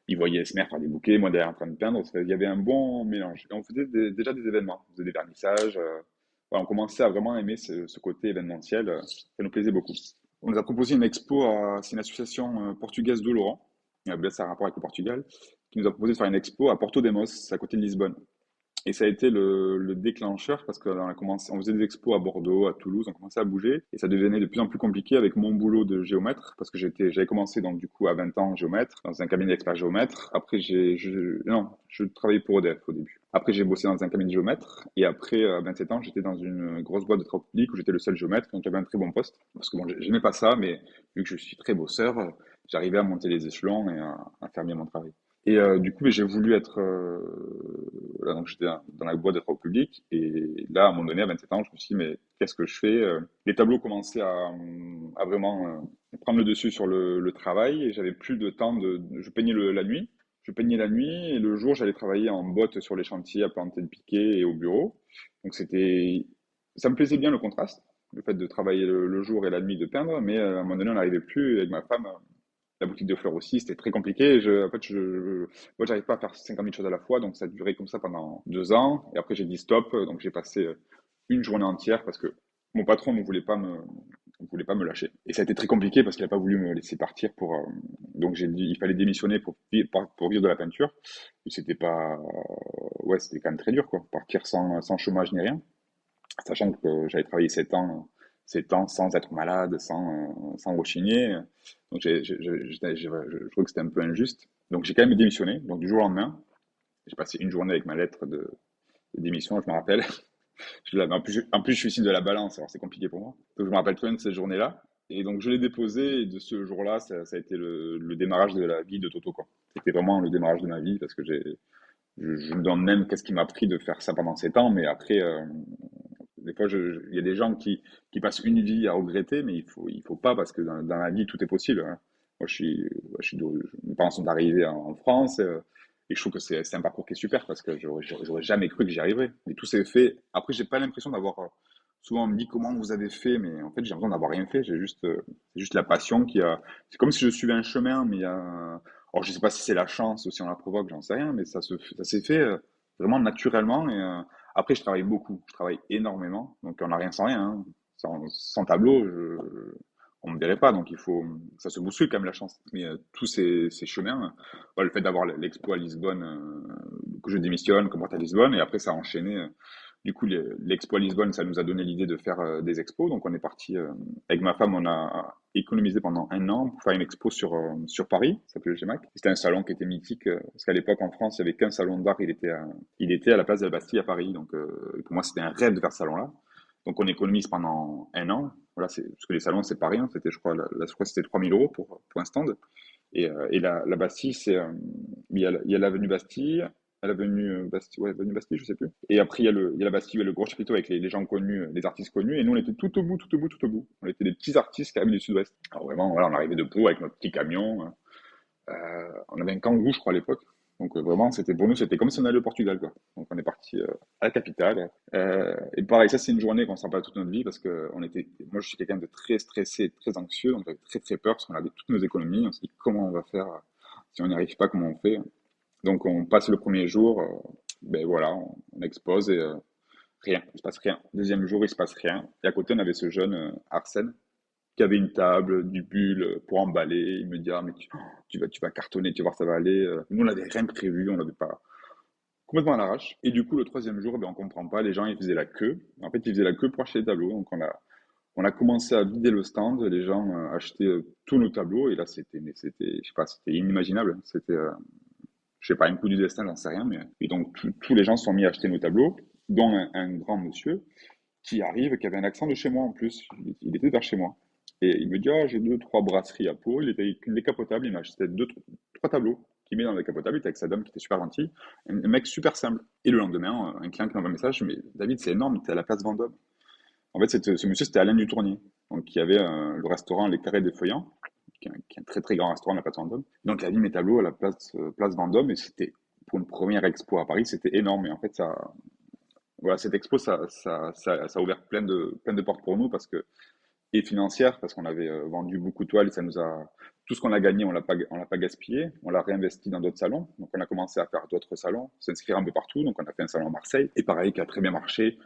Ils voyaient Esmer faire des bouquets, moi derrière en train de peindre. Il y avait un bon mélange. Et on faisait déjà des événements, on faisait des vernissages. Voilà, on commençait à vraiment aimer ce côté événementiel. Ça nous plaisait beaucoup. On nous a proposé une expo, c'est une association portugaise de Laurent, ça a un rapport avec le Portugal, qui nous a proposé de faire une expo à Porto Demos, c'est à côté de Lisbonne. Et ça a été le déclencheur parce qu'on a commencé, on faisait des expos à Bordeaux, à Toulouse, on commençait à bouger et ça devenait de plus en plus compliqué avec mon boulot de géomètre parce que j'avais commencé donc du coup à 20 ans géomètre dans un cabinet d'expert géomètre. Après non, je travaillais pour EDF au début. Après j'ai bossé dans un cabinet de géomètre et après à 27 ans j'étais dans une grosse boîte de travaux publics où j'étais le seul géomètre donc j'avais un très bon poste parce que bon j'aimais pas ça mais vu que je suis très bosseur, j'arrivais à monter les échelons et à faire bien mon travail. Et du coup, j'ai voulu être là, donc j'étais dans la boîte de travaux publics et là, à un moment donné, à 27 ans, je me suis dit, mais qu'est-ce que je fais? Les tableaux commençaient à vraiment prendre le dessus sur le travail et j'avais plus de temps je peignais la nuit. Je peignais la nuit et le jour, j'allais travailler en botte sur les chantiers à planter le piquet et au bureau. Donc ça me plaisait bien le contraste, le fait de travailler le jour et la nuit de peindre, mais à un moment donné, on n'arrivait plus avec ma femme la boutique de fleurs aussi, c'était très compliqué. En fait, moi, j'arrive pas à faire 50 000 choses à la fois, donc ça a duré comme ça pendant 2 ans. Et après, j'ai dit stop, donc j'ai passé une journée entière parce que mon patron ne voulait pas me lâcher. Et ça a été très compliqué parce qu'il n'a pas voulu me laisser partir donc j'ai dit, il fallait démissionner pour vivre de la peinture. Et c'était pas, ouais, c'était quand même très dur, quoi. Partir sans chômage ni rien, sachant que j'avais travaillé 7 ans sans être malade, sans rechigner. Donc je trouve que c'était un peu injuste. Donc j'ai quand même démissionné. Donc du jour au lendemain, j'ai passé une journée avec ma lettre de démission, je me rappelle. En plus, je suis signe de la balance, alors c'est compliqué pour moi. Donc je me rappelle très bien de cette journée-là. Et donc je l'ai déposé et de ce jour-là, ça a été le démarrage de la vie de Toto, quoi. C'était vraiment le démarrage de ma vie parce que je me demande même qu'est-ce qui m'a pris de faire ça pendant 7 ans, mais après, des fois, il y a des gens qui passent une vie à regretter, mais il faut pas parce que dans la vie, tout est possible, hein. Moi, mes parents sont arrivés en France, et je trouve que c'est un parcours qui est super parce que j'aurais jamais cru que j'y arriverais. Mais tout s'est fait. Après, j'ai pas l'impression d'avoir, souvent on me dit comment vous avez fait, mais en fait, j'ai l'impression d'avoir rien fait. C'est juste la passion c'est comme si je suivais un chemin, mais il y a, alors je sais pas si c'est la chance ou si on la provoque, j'en sais rien, mais ça s'est fait vraiment naturellement et, après, je travaille beaucoup, je travaille énormément, donc on n'a rien sans rien, hein. Sans tableau, on me verrait pas, donc ça se bouscule quand même la chance. Mais tous ces chemins, le fait d'avoir l'expo à Lisbonne, que je démissionne, qu'on parte à Lisbonne, et après ça a enchaîné. Du coup, l'expo à Lisbonne, ça nous a donné l'idée de faire des expos, donc on est parti avec ma femme, on a économisé pendant un an pour faire une expo sur Paris, ça s'appelait le GEMAC. C'était un salon qui était mythique, parce qu'à l'époque en France, il n'y avait qu'un salon d'art, il était à la place de la Bastille à Paris, donc pour moi c'était un rêve de faire ce salon-là. Donc on économise pendant un an. Voilà, parce que les salons, c'est pas rien. C'était, je crois, je crois que c'était 3 000 € pour un stand. Et la Bastille, il y a l'avenue Bastille, l'avenue Bastille, ouais, l'avenue Bastille, je sais plus. Et après, il y a la Bastille, il y a le gros chapiteau avec les gens connus, les artistes connus. Et nous, on était tout au bout, tout au bout, tout au bout. On était des petits artistes qui arrivaient du sud-ouest. Alors vraiment, voilà, on arrivait de Pau avec notre petit camion. On avait un Kangoo, je crois, à l'époque. Donc vraiment, pour nous, c'était comme si on allait au Portugal, quoi. Donc on est parti à la capitale. Et pareil, ça c'est une journée qu'on ne se rappelle toute notre vie parce que moi je suis quelqu'un de très stressé, et très anxieux, donc j'avais très très peur parce qu'on avait toutes nos économies. On s'est dit comment on va faire si on n'y arrive pas, comment on fait. Donc on passe le premier jour, ben voilà, on expose et rien, il se passe rien. Deuxième jour, il se passe rien. Et à côté, on avait ce jeune Arsène qui avait une table, du bulle pour emballer. Il me dit, ah, mais tu vas cartonner, tu vas voir, ça va aller. Nous, on n'avait rien prévu, on n'avait pas complètement à l'arrache. Et du coup, le troisième jour, ben, on comprend pas, les gens, ils faisaient la queue. En fait, ils faisaient la queue pour acheter des tableaux. Donc, on a commencé à vider le stand, les gens achetaient tous nos tableaux. Et là, je sais pas, c'était inimaginable. C'était, je sais pas, un coup du destin, j'en sais rien. Et donc, tous les gens se sont mis à acheter nos tableaux, dont un grand monsieur qui arrive, qui avait un accent de chez moi en plus. Il était vers chez moi. Et il me dit, ah, j'ai deux, trois brasseries à Pau. Il était avec une décapotable. Il m'a acheté deux, trois tableaux qu'il met dans la décapotable. Il était avec sa dame qui était super gentille. Un mec super simple. Et le lendemain, un client qui m'envoie un message, mais David, c'est énorme, t'es à la place Vendôme. En fait, ce monsieur, c'était Alain Dutournier. Donc, il y avait le restaurant Les Carrés des Feuillants, qui est un très très grand restaurant à la place Vendôme. Donc, il a mis mes tableaux à la place Vendôme. Et c'était, pour une première expo à Paris, c'était énorme. Et en fait, voilà, cette expo, ça a ouvert plein de portes pour nous parce que, et financière, parce qu'on avait vendu beaucoup de toiles et tout ce qu'on a gagné, on l'a pas gaspillé, on l'a réinvesti dans d'autres salons. Donc, on a commencé à faire d'autres salons, s'inscrire un peu partout. Donc, on a fait un salon à Marseille et pareil, qui a très bien marché,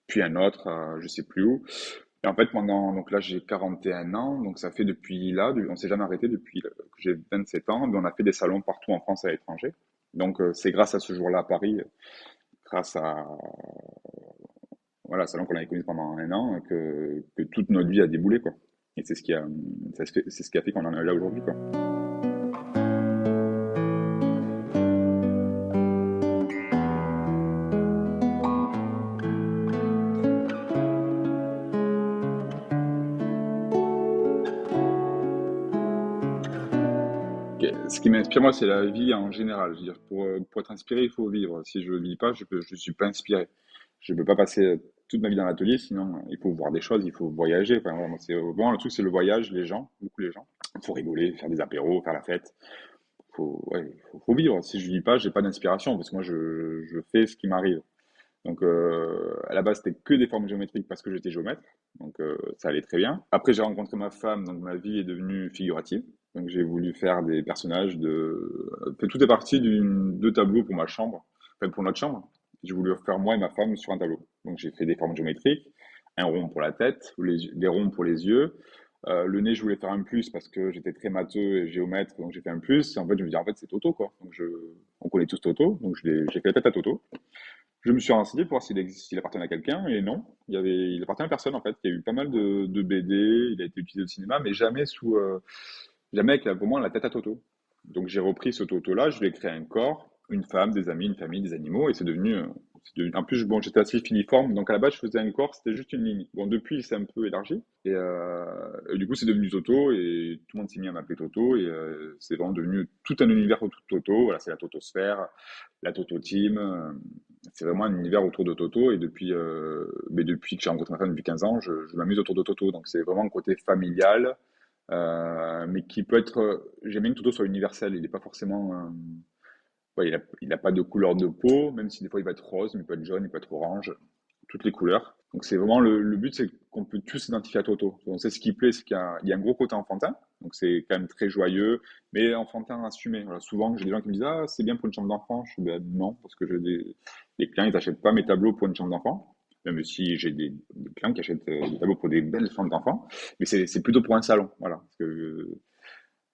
puis un autre, je sais plus où. Et en fait, donc là, j'ai 41 ans, donc ça fait depuis là, on s'est jamais arrêté depuis que j'ai 27 ans, mais on a fait des salons partout en France et à l'étranger. Donc, c'est grâce à ce jour-là à Paris, grâce à, voilà, salon qu'on avait connu pendant un an, que toute notre vie a déboulé, quoi. Et c'est ce qui a fait qu'on en est là aujourd'hui, quoi. Ce qui m'inspire, moi, c'est la vie en général. Je veux dire, pour être inspiré, il faut vivre. Si je ne vis pas, je suis pas inspiré. Je ne peux pas passer toute ma vie dans l'atelier, sinon il faut voir des choses, il faut voyager. Enfin, vraiment, vraiment, le truc, c'est le voyage, les gens, beaucoup les gens. Il faut rigoler, faire des apéros, faire la fête. Ouais, faut vivre. Si je vis pas, j'ai pas d'inspiration parce que moi, je fais ce qui m'arrive. Donc, à la base, c'était que des formes géométriques parce que j'étais géomètre. Donc, ça allait très bien. Après, j'ai rencontré ma femme, donc ma vie est devenue figurative. Donc, j'ai voulu faire des personnages tout est parti de tableaux pour ma chambre, enfin pour notre chambre. J'ai voulu faire moi et ma femme sur un tableau. Donc, j'ai fait des formes géométriques, un rond pour la tête, des ronds pour les yeux. Le nez, je voulais faire un plus parce que j'étais très matheux et géomètre, donc j'ai fait un plus. Et en fait, je me dis, en fait, c'est Toto, quoi. On connaît tous Toto, donc j'ai fait la tête à Toto. Je me suis renseigné pour voir s'il appartenait à quelqu'un, et non, il appartient à personne en fait. Il y a eu pas mal de BD, il a été utilisé au cinéma, mais jamais avec pour moi la tête à Toto. Donc j'ai repris ce Toto-là, je lui ai créé un corps, une femme, des amis, une famille, des animaux, et en plus, bon, j'étais assez filiforme, donc à la base je faisais un corps, c'était juste une ligne. Bon, depuis c'est un peu élargi, et du coup c'est devenu Toto, et tout le monde s'est mis à m'appeler Toto, et c'est vraiment devenu tout un univers autour de Toto. Voilà, c'est la Totosphère, la Toto Team. C'est vraiment un univers autour de Toto et mais depuis que j'ai rencontré ma femme depuis 15 ans, je m'amuse autour de Toto. Donc c'est vraiment un côté familial, mais qui peut être. J'aime bien que Toto soit universel. Il n'est pas forcément. Ouais, il a pas de couleur de peau, même si des fois il va être rose, mais il peut être jaune, il peut être orange, toutes les couleurs. Donc c'est vraiment le but, c'est qu'on peut tous s'identifier à Toto. Donc c'est ce qui plaît, c'est qu'il y a un gros côté enfantin, donc c'est quand même très joyeux, mais enfantin assumé. Voilà, souvent j'ai des gens qui me disent ah c'est bien pour une chambre d'enfant. Je dis ben, non parce que les clients ils n'achètent pas mes tableaux pour une chambre d'enfant. Même si j'ai des clients qui achètent des tableaux pour des belles chambres d'enfants, mais c'est plutôt pour un salon, voilà.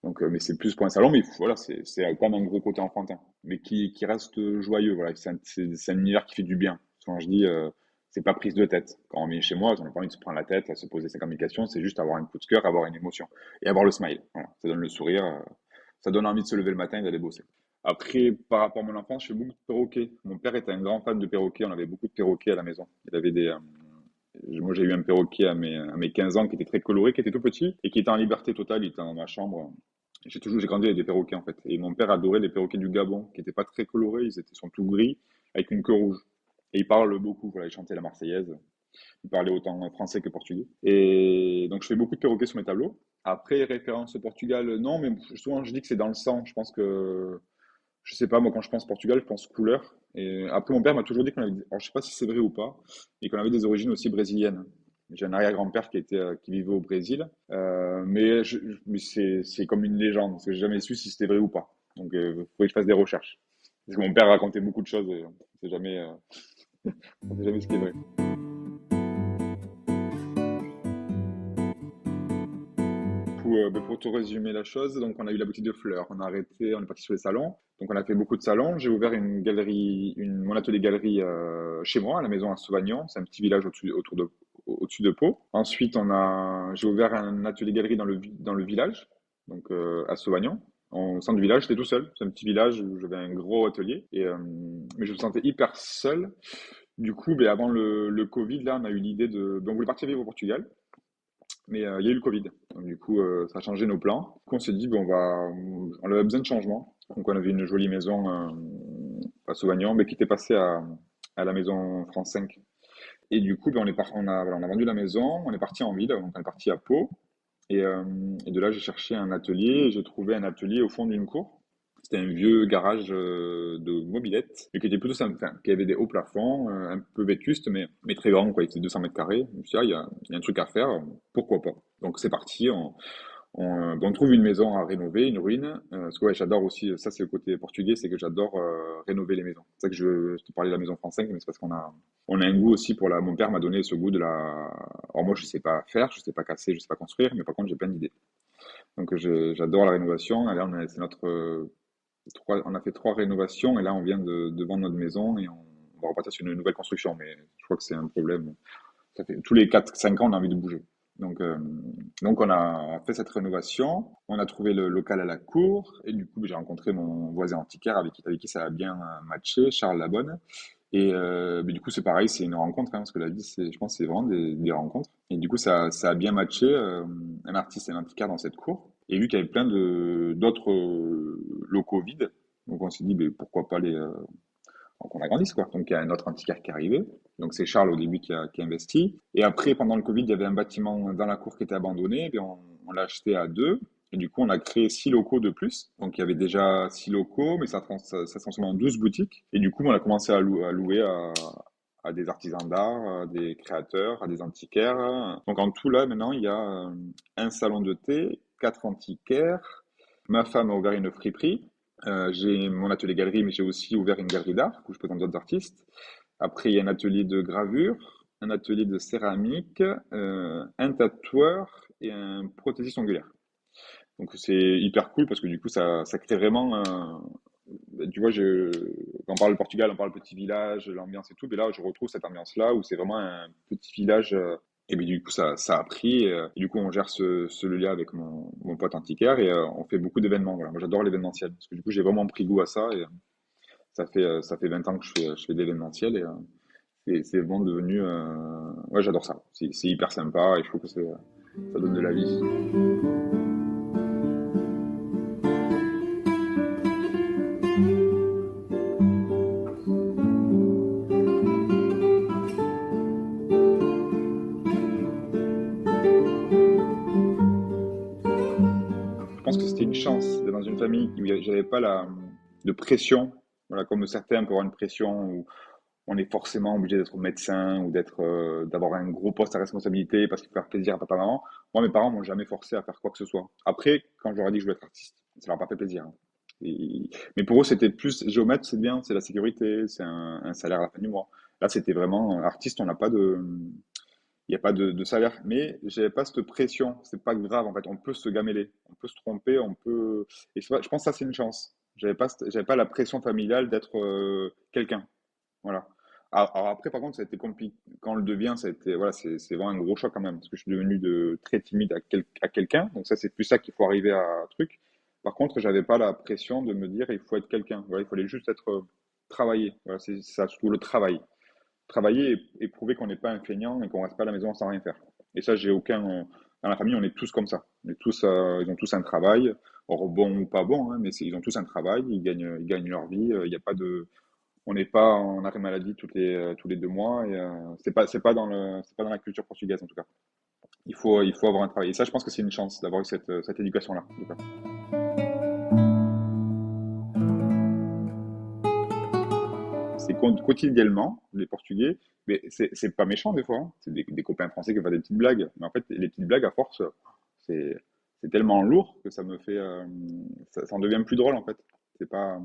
Donc, mais c'est plus pour un salon, mais voilà, c'est quand même un gros côté enfantin, mais qui reste joyeux. Voilà, c'est un univers qui fait du bien. Quand je dis, c'est pas prise de tête. Quand on vient chez moi, on n'a pas envie de se prendre la tête, à se poser 50 000 questions, c'est juste avoir un coup de cœur, avoir une émotion et avoir le smile. Voilà, ça donne le sourire, ça donne envie de se lever le matin et d'aller bosser. Après, par rapport à mon enfance, je fais beaucoup de perroquets. Mon père était un grand fan de perroquets. On avait beaucoup de perroquets à la maison. Il avait Moi, j'ai eu un perroquet à mes 15 ans qui était très coloré, qui était tout petit et qui était en liberté totale. Il était dans ma chambre. J'ai grandi avec des perroquets, en fait. Et mon père adorait les perroquets du Gabon, qui n'étaient pas très colorés. Sont tout gris, avec une queue rouge. Et ils parlent beaucoup. Voilà, ils chantaient la Marseillaise. Ils parlaient autant français que portugais. Et donc, je fais beaucoup de perroquets sur mes tableaux. Après, référence au Portugal, non, mais souvent, je dis que c'est dans le sang. Je pense que je sais pas, moi, quand je pense Portugal, je pense couleur. Et après, mon père m'a toujours dit qu'on avait, alors je sais pas si c'est vrai ou pas, et qu'on avait des origines aussi brésiliennes. J'ai un arrière-grand-père qui vivait au Brésil, mais c'est comme une légende, parce que j'ai jamais su si c'était vrai ou pas. Donc, il faudrait que je fasse des recherches. Parce que mon père racontait beaucoup de choses et on sait jamais ce qui est vrai. Pour te résumer la chose, donc on a eu la boutique de fleurs, on a arrêté, on est parti sur les salons. Donc on a fait beaucoup de salons. J'ai ouvert une galerie, mon atelier galerie chez moi, à la maison à Sauvagnon. C'est un petit village au-dessus de Pau. Ensuite, j'ai ouvert un atelier galerie dans le village, donc à Sauvagnon. Au centre du village, j'étais tout seul. C'est un petit village où j'avais un gros atelier, mais je me sentais hyper seul. Du coup, avant le Covid, là, on a eu l'idée de, on voulait partir vivre au Portugal. Mais il y a eu le Covid. Donc, du coup, ça a changé nos plans. Du coup, on s'est dit, bon, on avait besoin de changement. Donc, on avait une jolie maison à Sauvagnon, mais qui était passée à la maison France 5. Et du coup, voilà, on a vendu la maison, on est parti en ville, donc on est parti à Pau. Et de là, j'ai cherché un atelier, et j'ai trouvé un atelier au fond d'une cour. C'était un vieux garage de mobilette, mais qui était plutôt simple, enfin, qui avait des hauts plafonds, un peu vétuste, mais très grand, quoi. Il faisait 200 mètres carrés. Je me suis dit, ah, il y a un truc à faire, pourquoi pas. Donc c'est parti, on trouve une maison à rénover, une ruine. Parce que ouais, j'adore aussi, ça c'est le côté portugais, c'est que j'adore rénover les maisons. C'est ça que je te parlais de la maison France 5, mais c'est parce on a un goût aussi pour mon père m'a donné ce goût de la. Alors moi je sais pas faire, je sais pas casser, je sais pas construire, mais par contre j'ai plein d'idées. Donc j'adore la rénovation. Et là c'est notre on a fait 3 rénovations et là on vient de vendre notre maison et on va repartir sur une nouvelle construction. Mais je crois que c'est un problème. Ça fait tous les 4 5 ans on a envie de bouger. Donc, euh, donc on a fait cette rénovation, on a trouvé le local à la cour et du coup j'ai rencontré mon voisin antiquaire avec qui ça a bien matché, Charles Labonne. Mais du coup c'est pareil, c'est une rencontre, hein, parce que la vie je pense c'est vraiment des rencontres. Et du coup ça a bien matché, un artiste et un antiquaire dans cette cour. Et vu qu'il y avait plein d'autres locaux vides, donc on s'est dit mais pourquoi pas donc on agrandisse quoi. Donc il y a un autre antiquaire qui est arrivé. Donc c'est Charles au début qui a investi. Et après, pendant le Covid, il y avait un bâtiment dans la cour qui était abandonné. Et on l'a acheté à deux. Et du coup, on a créé 6 locaux de plus. Donc il y avait déjà 6 locaux, mais ça se transformait en 12 boutiques. Et du coup, on a commencé à louer à des artisans d'art, à des créateurs, à des antiquaires. Donc en tout, là, maintenant, il y a un salon de thé, 4 antiquaires. Ma femme a ouvert une friperie. J'ai mon atelier galerie, mais j'ai aussi ouvert une galerie d'art où je présente d'autres artistes. Après, il y a un atelier de gravure, un atelier de céramique, un tatoueur et un prothésiste ongulaire. Donc c'est hyper cool parce que du coup, ça crée vraiment tu vois, quand on parle Portugal, on parle petit village, l'ambiance et tout, mais là, je retrouve cette ambiance-là où c'est vraiment un petit village. Et bien, du coup, ça a pris. Et du coup, on gère ce lien avec mon pote antiquaire et on fait beaucoup d'événements. Voilà. Moi, j'adore l'événementiel parce que du coup, j'ai vraiment pris goût à ça et ça fait 20 ans que je fais de l'événementiel et c'est vraiment devenu. Ouais, j'adore ça. C'est hyper sympa et je trouve que ça donne de la vie. Je pense que c'était une chance d'être dans une famille où j'avais pas de pression. Voilà, comme certains peuvent avoir une pression où on est forcément obligé d'être médecin ou d'avoir un gros poste à responsabilité parce qu'il faut faire plaisir à papa, maman. Moi, mes parents m'ont jamais forcé à faire quoi que ce soit. Après, quand je leur ai dit que je voulais être artiste, ça leur a pas fait plaisir, hein. Mais pour eux, c'était plus géomètre, c'est bien, c'est la sécurité, c'est un salaire à la fin du mois. Là, c'était vraiment artiste, on n'a pas il n'y a pas de salaire, mais j'avais pas cette pression. C'est pas grave en fait. On peut se gameler, on peut se tromper, on peut. Et je pense que ça c'est une chance. J'avais pas la pression familiale d'être quelqu'un. Voilà. Alors après, par contre, ça a été compliqué. Quand on le devient, ça a été, voilà, c'est vraiment un gros choc quand même, parce que je suis devenu très timide à quelqu'un. Donc ça, c'est plus ça qu'il faut arriver à un truc. Par contre, j'avais pas la pression de me dire il faut être quelqu'un. Voilà, il fallait juste être travailler. Voilà, c'est ça, surtout le travail. travailler et prouver qu'on n'est pas un feignant et qu'on reste pas à la maison sans rien faire. Et ça, j'ai aucun. Dans la famille, on est tous comme ça. On est tous, ils ont tous un travail, or bon ou pas bon, hein, mais ils ont tous un travail, ils gagnent leur vie. Il n'y a pas de, on n'est pas en arrêt maladie tous les 2 mois. Et c'est pas dans la culture portugaise en tout cas. Il faut avoir un travail. Et ça, je pense que c'est une chance d'avoir eu cette éducation-là. En tout cas. C'est quotidiennement, les Portugais, mais c'est pas méchant des fois, hein. C'est des copains français qui font des petites blagues. Mais en fait, les petites blagues, à force, c'est c'est tellement lourd que ça me fait. Ça en devient plus drôle en fait. C'est pas,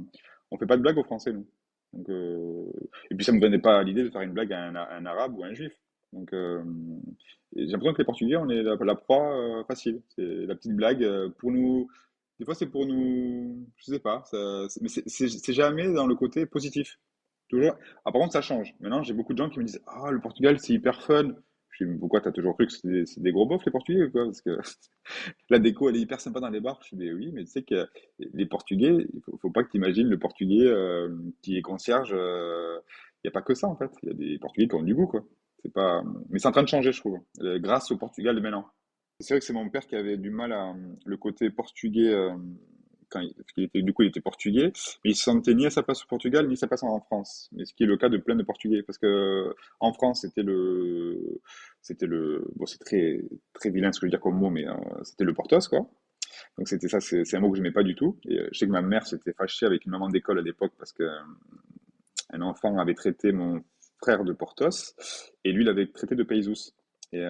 on fait pas de blagues aux Français, nous. Donc, et puis ça me donnait pas l'idée de faire une blague à un arabe ou à un juif. Donc, et j'ai l'impression que les Portugais, on est la proie facile. C'est la petite blague pour nous. Des fois, c'est pour nous. Je sais pas. Mais c'est jamais dans le côté positif. Toujours. Ah, par contre, ça change. Maintenant, j'ai beaucoup de gens qui me disent: Ah, le Portugal, c'est hyper fun. Je dis: Mais pourquoi t'as toujours cru que c'est des gros beaufs, les Portugais, ou quoi? Parce que la déco, elle est hyper sympa dans les bars. Je dis: Mais oui, mais tu sais que les Portugais, faut pas que tu imagines le Portugais qui est concierge. Il n'y a pas que ça, en fait. Il y a des Portugais qui ont du goût, quoi. C'est pas... Mais c'est en train de changer, je trouve, grâce au Portugal de maintenant. C'est vrai que c'est mon père qui avait du mal à le côté portugais parce qu'il était, du coup, il était portugais, mais il se sentait ni à sa place au Portugal, ni à sa place en France. Mais ce qui est le cas de plein de Portugais, parce que en France, bon, c'est très vilain ce que je veux dire comme mot, mais c'était le Portos, quoi. Donc c'était ça, c'est un mot que je n'aimais pas du tout. Et je sais que ma mère s'était fâchée avec une maman d'école à l'époque parce que un enfant avait traité mon frère de Portos et lui l'avait traité de Païsous. Et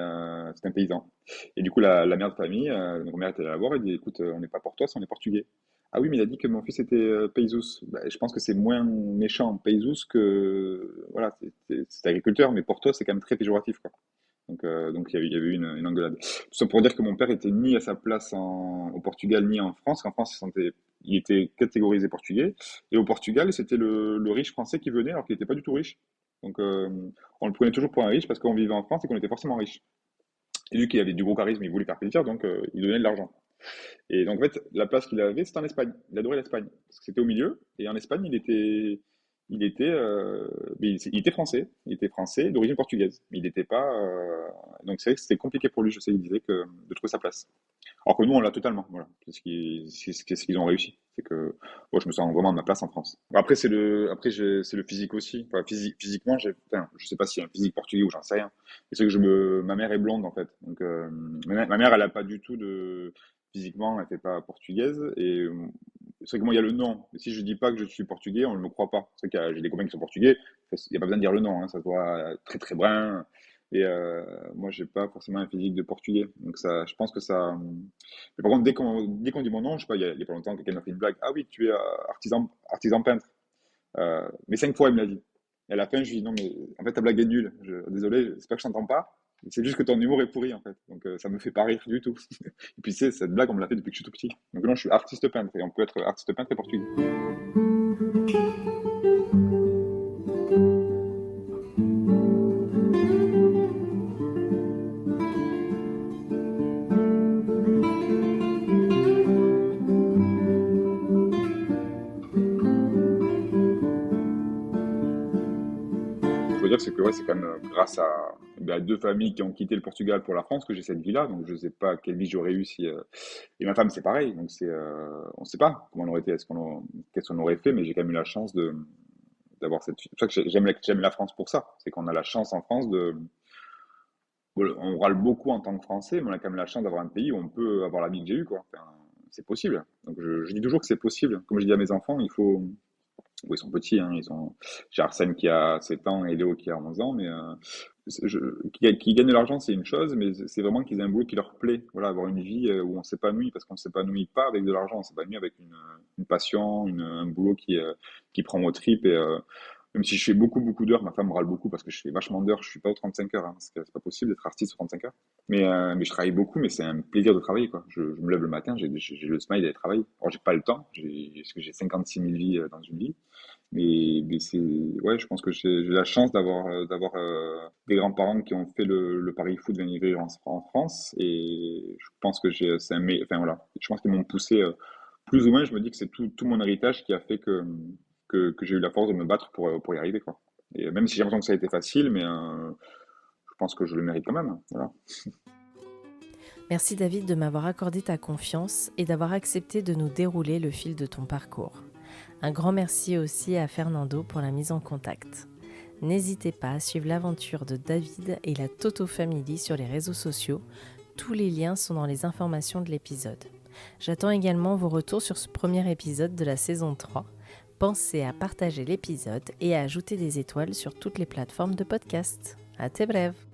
c'est un paysan. Et du coup, la mère de famille, donc ma mère était allée la voir et dit: Écoute, on n'est pas Portos, on est portugais. Ah oui, mais il a dit que mon fils était Païsous. Bah, je pense que c'est moins méchant Païsous que. Voilà, c'est agriculteur, mais Portos, c'est quand même très péjoratif, quoi. Donc il y avait eu une engueulade. Tout ça pour dire que mon père était ni à sa place au Portugal ni en France. En France, il était catégorisé portugais. Et au Portugal, c'était le riche français qui venait alors qu'il n'était pas du tout riche. Donc on le prenait toujours pour un riche parce qu'on vivait en France et qu'on était forcément riche. Et lui qui avait du gros charisme, il voulait faire plaisir, donc il donnait de l'argent. Et donc, en fait, la place qu'il avait, c'était en Espagne. Il adorait l'Espagne. Parce que c'était au milieu. Et en Espagne, il était, mais il était français. Il était français d'origine portugaise. Mais il n'était pas. Donc, c'est vrai que c'était compliqué pour lui, je sais, il disait, de trouver sa place. Alors que nous, on l'a totalement. Voilà. C'est ce qu'ils ont réussi. C'est que moi, je me sens vraiment à ma place en France. C'est le physique aussi. Enfin, physiquement, enfin, je sais pas s'il y a un physique portugais ou j'en sais rien. Mais c'est que ma mère est blonde, en fait. Donc, ma mère, elle a pas du tout de, physiquement, elle fait pas portugaise. Et c'est vrai que moi, il y a le nom. Mais si je dis pas que je suis portugais, on ne me croit pas. C'est vrai que j'ai des copains qui sont portugais. Il n'y a pas besoin de dire le nom, hein. Ça se voit très très brun. Et moi, j'ai pas forcément un physique de portugais. Donc ça, je pense que ça. Mais par contre, dès qu'on dit mon nom, je sais pas, il y a pas longtemps, quelqu'un m'a fait une blague. Ah oui, tu es artisan peintre. Mais 5 fois, il me l'a dit. Et à la fin, je lui dis: Non, mais en fait, ta blague est nulle. Désolé, c'est pas que je t'entends pas. C'est juste que ton humour est pourri, en fait. Donc, ça me fait pas rire du tout. Et puis, c'est cette blague, on me l'a fait depuis que je suis tout petit. Donc, non, je suis artiste peintre. Et on peut être artiste peintre et portugais. Il faut dire que c'est que ouais, c'est quand même grâce à 2 familles qui ont quitté le Portugal pour la France que j'ai cette vie-là. Donc, je sais pas quelle vie j'aurais eu si. Et ma femme, c'est pareil. Donc, on sait pas comment on aurait été, qu'est-ce qu'on aurait fait, mais j'ai quand même eu la chance d'avoir cette. C'est pour ça que j'aime la France pour ça. C'est qu'on a la chance en France de. Bon, on râle beaucoup en tant que Français, mais on a quand même la chance d'avoir un pays où on peut avoir la vie que j'ai eue, quoi. Enfin, c'est possible. Donc, je dis toujours que c'est possible. Comme je dis à mes enfants, il faut. Bon, ils sont petits, hein, j'ai Arsène qui a 7 ans et Léo qui a 11 ans, mais qui gagnent de l'argent, c'est une chose, mais c'est vraiment qu'ils aient un boulot qui leur plaît. Voilà, avoir une vie où on s'épanouit, parce qu'on ne s'épanouit pas avec de l'argent, on s'épanouit avec une passion, un boulot qui prend aux tripes. Et même si je fais beaucoup, beaucoup d'heures, ma femme râle beaucoup parce que je fais vachement d'heures, je suis pas aux 35 heures, hein, parce que c'est pas possible d'être artiste aux 35 heures. Mais je travaille beaucoup, mais c'est un plaisir de travailler, quoi. Je me lève le matin, j'ai le smile d'aller travailler. Alors, j'ai pas le temps, parce que j'ai 56 000 vies dans une vie. Mais ouais, je pense que j'ai la chance d'avoir des grands-parents qui ont fait le pari fou de venir vivre en France. Et je pense que enfin voilà, je pense qu'ils m'ont poussé plus ou moins. Je me dis que c'est tout mon héritage qui a fait que j'ai eu la force de me battre pour y arriver, quoi. Et même si j'ai l'impression que ça a été facile, mais je pense que je le mérite quand même. Voilà. Merci David de m'avoir accordé ta confiance et d'avoir accepté de nous dérouler le fil de ton parcours. Un grand merci aussi à Fernando pour la mise en contact. N'hésitez pas à suivre l'aventure de David et la Toto Family sur les réseaux sociaux. Tous les liens sont dans les informations de l'épisode. J'attends également vos retours sur ce premier épisode de la saison 3. Pensez à partager l'épisode et à ajouter des étoiles sur toutes les plateformes de podcast. À tes brèves!